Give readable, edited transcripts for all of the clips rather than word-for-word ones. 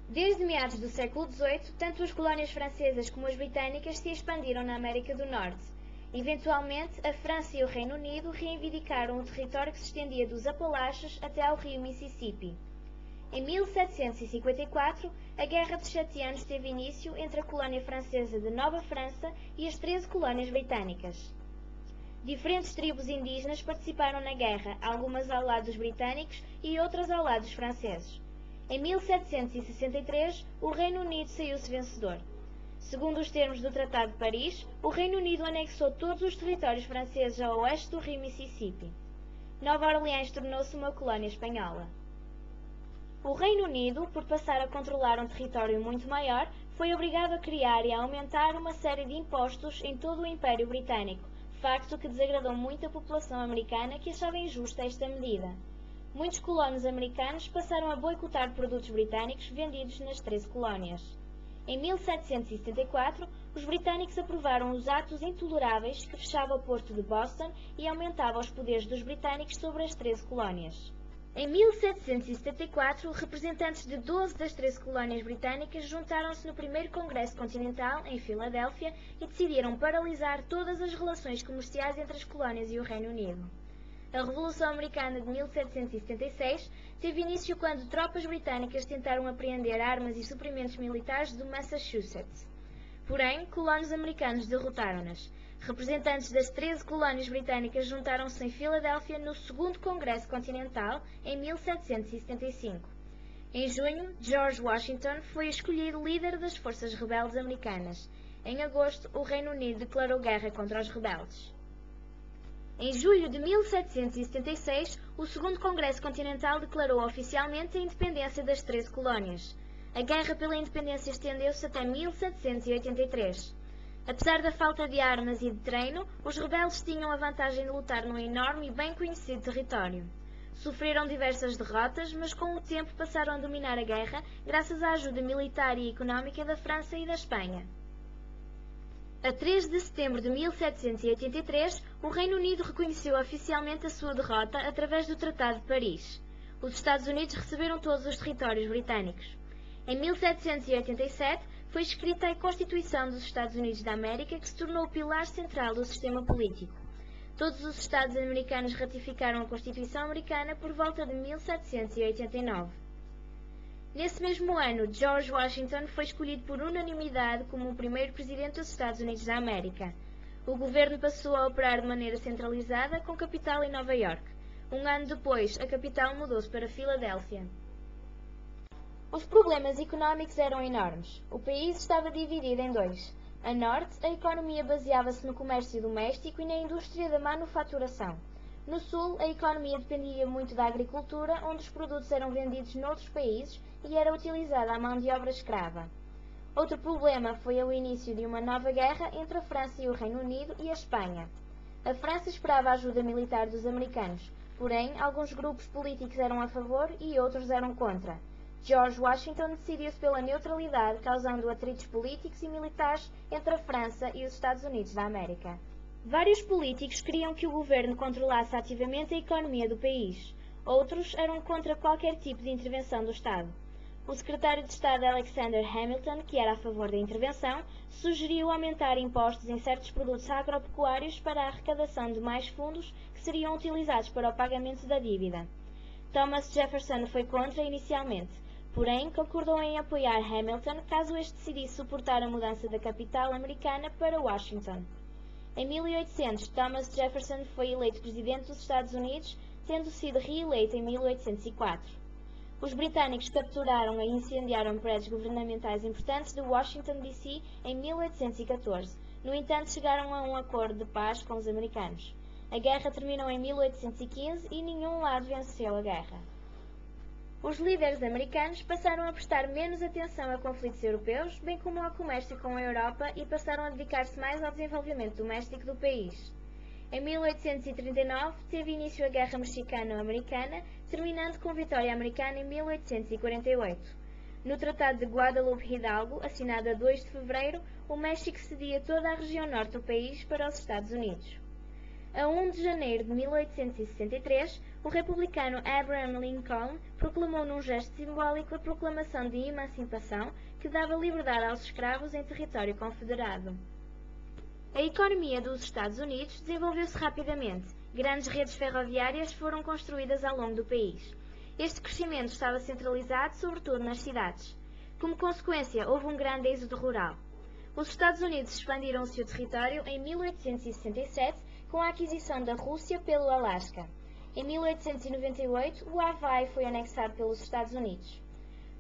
Desde meados do século XVIII, tanto as colónias francesas como as britânicas se expandiram na América do Norte. Eventualmente, a França e o Reino Unido reivindicaram o território que se estendia dos Apalaches até ao rio Mississippi. Em 1754, a Guerra dos Sete Anos teve início entre a colónia francesa de Nova França e as 13 colónias britânicas. Diferentes tribos indígenas participaram na guerra, algumas ao lado dos britânicos e outras ao lado dos franceses. Em 1763, o Reino Unido saiu-se vencedor. Segundo os termos do Tratado de Paris, o Reino Unido anexou todos os territórios franceses a oeste do rio Mississippi. Nova Orleans tornou-se uma colónia espanhola. O Reino Unido, por passar a controlar um território muito maior, foi obrigado a criar e a aumentar uma série de impostos em todo o Império Britânico, facto que desagradou muito a população americana, que achava injusta esta medida. Muitos colonos americanos passaram a boicotar produtos britânicos vendidos nas 13 colónias. Em 1774, os britânicos aprovaram os Atos Intoleráveis que fechavam o porto de Boston e aumentavam os poderes dos britânicos sobre as 13 colónias. Em 1774, representantes de 12 das 13 colónias britânicas juntaram-se no primeiro Congresso Continental, em Filadélfia, e decidiram paralisar todas as relações comerciais entre as colónias e o Reino Unido. A Revolução Americana de 1776 teve início quando tropas britânicas tentaram apreender armas e suprimentos militares do Massachusetts. Porém, colonos americanos derrotaram-nas. Representantes das 13 colónias britânicas juntaram-se em Filadélfia no segundo Congresso Continental, em 1775. Em junho, George Washington foi escolhido líder das forças rebeldes americanas. Em agosto, o Reino Unido declarou guerra contra os rebeldes. Em julho de 1776, o segundo Congresso Continental declarou oficialmente a independência das 13 colónias. A guerra pela independência estendeu-se até 1783. Apesar da falta de armas e de treino, os rebeldes tinham a vantagem de lutar num enorme e bem conhecido território. Sofreram diversas derrotas, mas com o tempo passaram a dominar a guerra graças à ajuda militar e económica da França e da Espanha. A 3 de setembro de 1783, o Reino Unido reconheceu oficialmente a sua derrota através do Tratado de Paris. Os Estados Unidos receberam todos os territórios britânicos. Em 1787, foi escrita a Constituição dos Estados Unidos da América, que se tornou o pilar central do sistema político. Todos os Estados americanos ratificaram a Constituição americana por volta de 1789. Nesse mesmo ano, George Washington foi escolhido por unanimidade como o primeiro presidente dos Estados Unidos da América. O governo passou a operar de maneira centralizada, com capital em Nova York. Um ano depois, a capital mudou-se para Filadélfia. Os problemas económicos eram enormes. O país estava dividido em dois. A norte, a economia baseava-se no comércio doméstico e na indústria da manufaturação. No sul, a economia dependia muito da agricultura, onde os produtos eram vendidos noutros países e era utilizada a mão de obra escrava. Outro problema foi o início de uma nova guerra entre a França e o Reino Unido e a Espanha. A França esperava a ajuda militar dos americanos, porém, alguns grupos políticos eram a favor e outros eram contra. George Washington decidiu-se pela neutralidade, causando atritos políticos e militares entre a França e os Estados Unidos da América. Vários políticos queriam que o governo controlasse ativamente a economia do país. Outros eram contra qualquer tipo de intervenção do Estado. O secretário de Estado Alexander Hamilton, que era a favor da intervenção, sugeriu aumentar impostos em certos produtos agropecuários para a arrecadação de mais fundos que seriam utilizados para o pagamento da dívida. Thomas Jefferson foi contra inicialmente, porém concordou em apoiar Hamilton caso este decidisse suportar a mudança da capital americana para Washington. Em 1800, Thomas Jefferson foi eleito presidente dos Estados Unidos, tendo sido reeleito em 1804. Os britânicos capturaram e incendiaram prédios governamentais importantes de Washington, D.C. em 1814. No entanto, chegaram a um acordo de paz com os americanos. A guerra terminou em 1815 e nenhum lado venceu a guerra. Os líderes americanos passaram a prestar menos atenção a conflitos europeus, bem como ao comércio com a Europa, e passaram a dedicar-se mais ao desenvolvimento doméstico do país. Em 1839, teve início a Guerra Mexicano-Americana, terminando com vitória americana em 1848. No Tratado de Guadalupe Hidalgo, assinado a 2 de fevereiro, o México cedia toda a região norte do país para os Estados Unidos. A 1 de janeiro de 1863, o republicano Abraham Lincoln proclamou num gesto simbólico a proclamação de emancipação que dava liberdade aos escravos em território confederado. A economia dos Estados Unidos desenvolveu-se rapidamente. Grandes redes ferroviárias foram construídas ao longo do país. Este crescimento estava centralizado sobretudo nas cidades. Como consequência, houve um grande êxodo rural. Os Estados Unidos expandiram o seu território em 1867 com a aquisição da Rússia pelo Alasca. Em 1898, o Havaí foi anexado pelos Estados Unidos.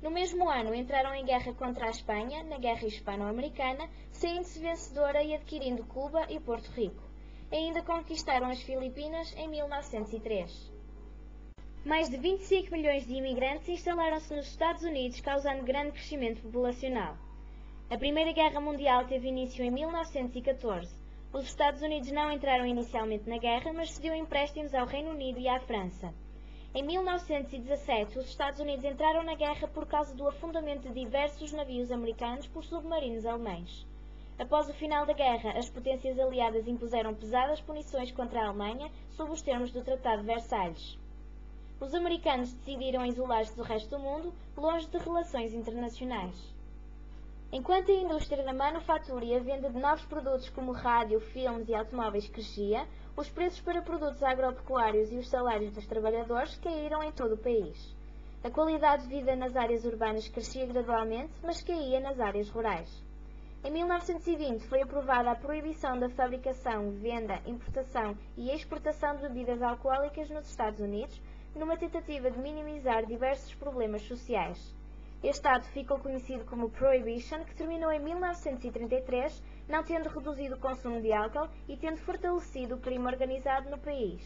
No mesmo ano, entraram em guerra contra a Espanha, na Guerra Hispano-Americana, saindo-se vencedora e adquirindo Cuba e Porto Rico. Ainda conquistaram as Filipinas em 1903. Mais de 25 milhões de imigrantes instalaram-se nos Estados Unidos, causando grande crescimento populacional. A Primeira Guerra Mundial teve início em 1914. Os Estados Unidos não entraram inicialmente na guerra, mas cediam empréstimos ao Reino Unido e à França. Em 1917, os Estados Unidos entraram na guerra por causa do afundamento de diversos navios americanos por submarinos alemães. Após o final da guerra, as potências aliadas impuseram pesadas punições contra a Alemanha sob os termos do Tratado de Versalhes. Os americanos decidiram isolar-se do resto do mundo, longe de relações internacionais. Enquanto a indústria da manufatura e a venda de novos produtos como rádio, filmes e automóveis crescia, os preços para produtos agropecuários e os salários dos trabalhadores caíram em todo o país. A qualidade de vida nas áreas urbanas crescia gradualmente, mas caía nas áreas rurais. Em 1920 foi aprovada a proibição da fabricação, venda, importação e exportação de bebidas alcoólicas nos Estados Unidos, numa tentativa de minimizar diversos problemas sociais. Este ato ficou conhecido como Prohibition, que terminou em 1933, não tendo reduzido o consumo de álcool e tendo fortalecido o crime organizado no país.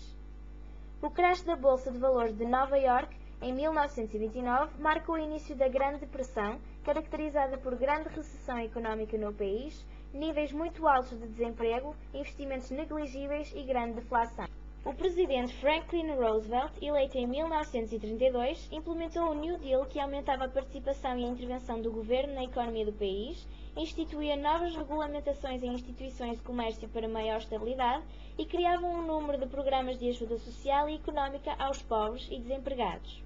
O crash da Bolsa de Valores de Nova York, em 1929, marcou o início da Grande Depressão, caracterizada por grande recessão económica no país, níveis muito altos de desemprego, investimentos negligíveis e grande deflação. O presidente Franklin Roosevelt, eleito em 1932, implementou o New Deal, que aumentava a participação e a intervenção do governo na economia do país, instituía novas regulamentações em instituições de comércio para maior estabilidade e criava um número de programas de ajuda social e económica aos pobres e desempregados.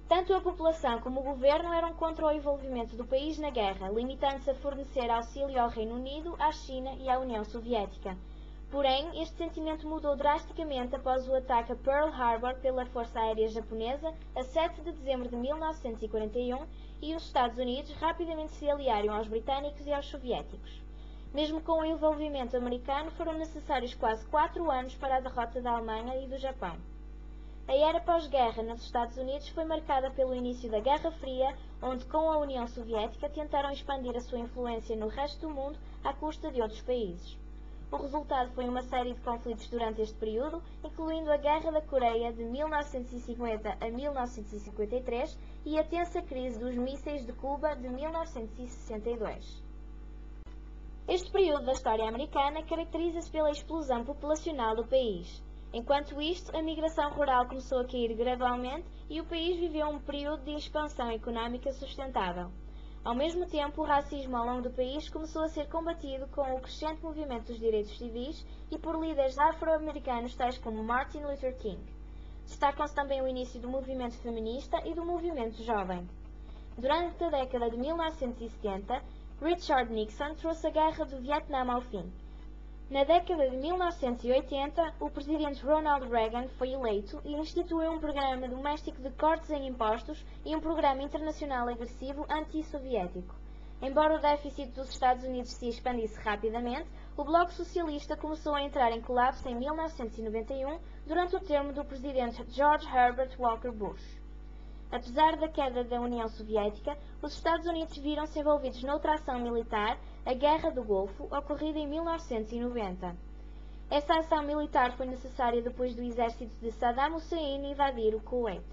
Tanto a população como o governo eram contra o envolvimento do país na guerra, limitando-se a fornecer auxílio ao Reino Unido, à China e à União Soviética. Porém, este sentimento mudou drasticamente após o ataque a Pearl Harbor pela Força Aérea Japonesa a 7 de dezembro de 1941 e os Estados Unidos rapidamente se aliaram aos britânicos e aos soviéticos. Mesmo com o envolvimento americano, foram necessários quase 4 anos para a derrota da Alemanha e do Japão. A era pós-guerra nos Estados Unidos foi marcada pelo início da Guerra Fria, onde com a União Soviética tentaram expandir a sua influência no resto do mundo à custa de outros países. O resultado foi uma série de conflitos durante este período, incluindo a Guerra da Coreia de 1950 a 1953 e a tensa crise dos mísseis de Cuba de 1962. Este período da história americana caracteriza-se pela explosão populacional do país. Enquanto isto, a migração rural começou a cair gradualmente e o país viveu um período de expansão económica sustentável. Ao mesmo tempo, o racismo ao longo do país começou a ser combatido com o crescente movimento dos direitos civis e por líderes afro-americanos tais como Martin Luther King. Destacam-se também o início do movimento feminista e do movimento jovem. Durante a década de 1970, Richard Nixon trouxe a guerra do Vietnã ao fim. Na década de 1980, o presidente Ronald Reagan foi eleito e instituiu um programa doméstico de cortes em impostos e um programa internacional agressivo anti-soviético. Embora o déficit dos Estados Unidos se expandisse rapidamente, o Bloco Socialista começou a entrar em colapso em 1991 durante o termo do presidente George Herbert Walker Bush. Apesar da queda da União Soviética, os Estados Unidos viram-se envolvidos noutra ação militar, a Guerra do Golfo, ocorrida em 1990. Essa ação militar foi necessária depois do exército de Saddam Hussein invadir o Kuwait.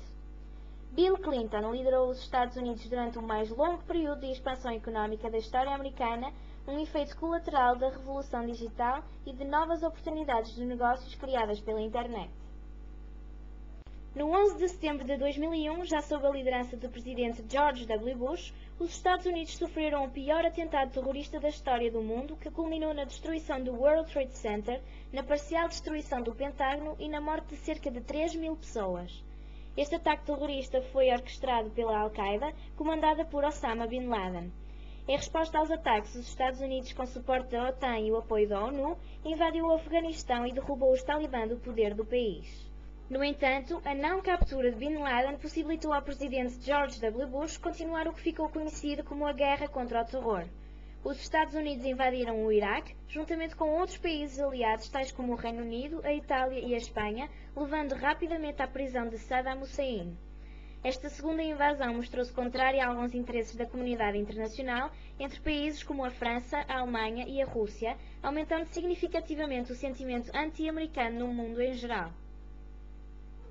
Bill Clinton liderou os Estados Unidos durante o mais longo período de expansão económica da história americana, um efeito colateral da revolução digital e de novas oportunidades de negócios criadas pela internet. No 11 de setembro de 2001, já sob a liderança do presidente George W. Bush, os Estados Unidos sofreram o pior atentado terrorista da história do mundo, que culminou na destruição do World Trade Center, na parcial destruição do Pentágono e na morte de cerca de 3.000 pessoas. Este ataque terrorista foi orquestrado pela Al-Qaeda, comandada por Osama Bin Laden. Em resposta aos ataques, os Estados Unidos, com suporte da OTAN e o apoio da ONU, invadiu o Afeganistão e derrubou os talibã do poder do país. No entanto, a não captura de Bin Laden possibilitou ao presidente George W. Bush continuar o que ficou conhecido como a Guerra contra o Terror. Os Estados Unidos invadiram o Iraque, juntamente com outros países aliados, tais como o Reino Unido, a Itália e a Espanha, levando rapidamente à prisão de Saddam Hussein. Esta segunda invasão mostrou-se contrária a alguns interesses da comunidade internacional, entre países como a França, a Alemanha e a Rússia, aumentando significativamente o sentimento anti-americano no mundo em geral.